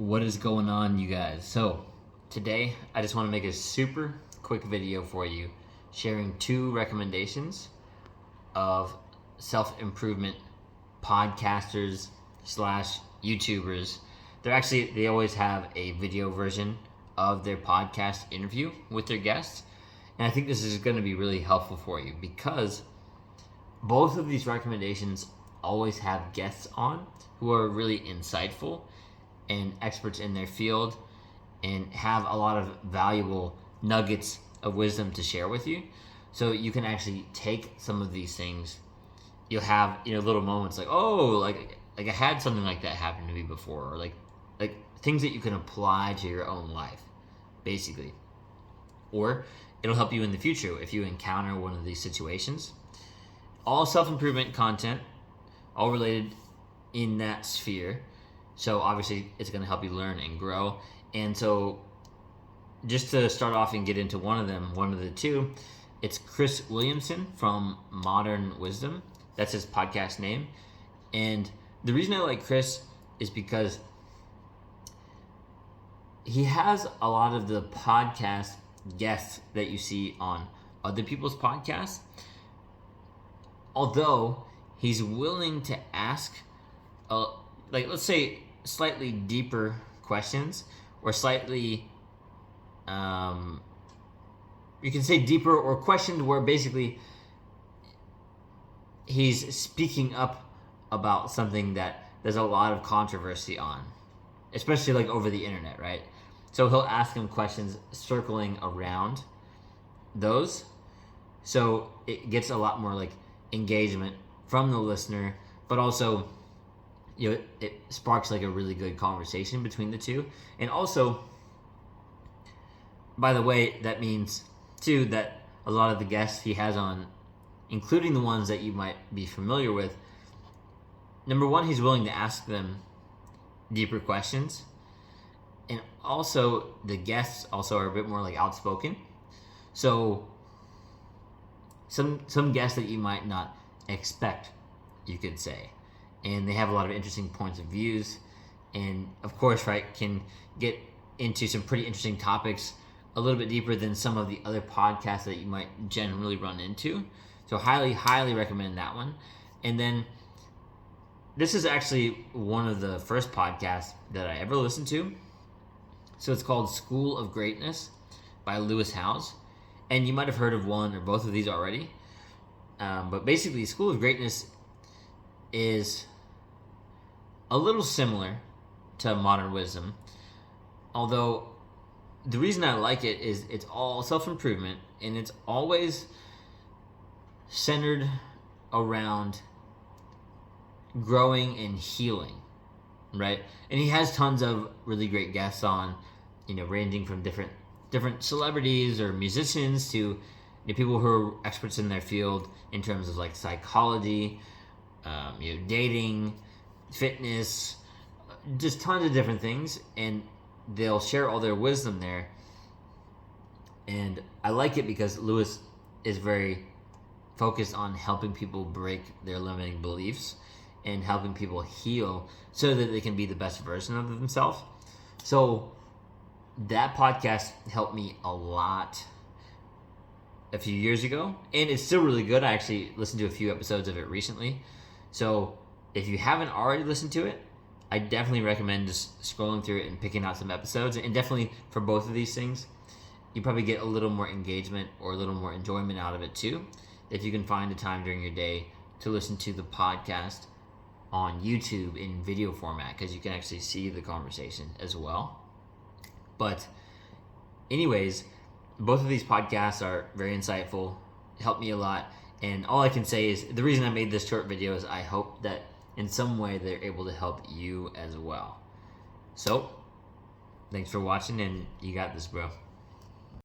What is going on, you guys? So today I just want to make a super quick video for you sharing 2 recommendations of self-improvement podcasters slash YouTubers. They always have a video version of their podcast interview with their guests, and I think this is going to be really helpful for you because both of these recommendations always have guests on who are really insightful and experts in their field and have a lot of valuable nuggets of wisdom to share with you. So you can actually take some of these things. You'll have little moments like, oh, like I had something like that happen to me before, or like things that you can apply to your own life, basically. Or it'll help you in the future if you encounter one of these situations. All self-improvement content, all related in that sphere. So obviously it's going to help you learn and grow. And so just to start off and get into one of the 2, it's Chris Williamson from Modern Wisdom. That's his podcast name. And the reason I like Chris is because he has a lot of the podcast guests that you see on other people's podcasts. Although he's willing to ask, let's say, slightly deeper questions, or slightly, you can say deeper, or questions where basically he's speaking up about something that there's a lot of controversy on, especially like over the internet, right? So he'll ask him questions circling around those, so it gets a lot more like engagement from the listener, but also it sparks like a really good conversation between the 2. And also, by the way, that means too that a lot of the guests he has on, including the ones that you might be familiar with, number one, he's willing to ask them deeper questions, and also the guests also are a bit more like outspoken. So some guests that you might not expect, you could say, and they have a lot of interesting points of views, and of course, right, can get into some pretty interesting topics a little bit deeper than some of the other podcasts that you might generally run into. So highly recommend that one. And then this is actually one of the first podcasts that I ever listened to. So it's called School of Greatness by Lewis Howes, and you might have heard of one or both of these already. But basically, School of Greatness is a little similar to Modern Wisdom, although the reason I like it is it's all self-improvement, and it's always centered around growing and healing, right? And he has tons of really great guests on, ranging from different celebrities or musicians to people who are experts in their field in terms of like psychology, dating, fitness, just tons of different things, and they'll share all their wisdom there. And I like it because Lewis is very focused on helping people break their limiting beliefs and helping people heal so that they can be the best version of themselves. So that podcast helped me a lot a few years ago, and it's still really good. I actually listened to a few episodes of it recently. So if you haven't already listened to it, I definitely recommend just scrolling through it and picking out some episodes. And definitely for both of these things, you probably get a little more engagement or a little more enjoyment out of it too, if you can find a time during your day to listen to the podcast on YouTube in video format, because you can actually see the conversation as well. But anyways, both of these podcasts are very insightful, helped me a lot, and all I can say is the reason I made this short video is I hope that in some way they're able to help you as well. So, thanks for watching, and you got this, bro.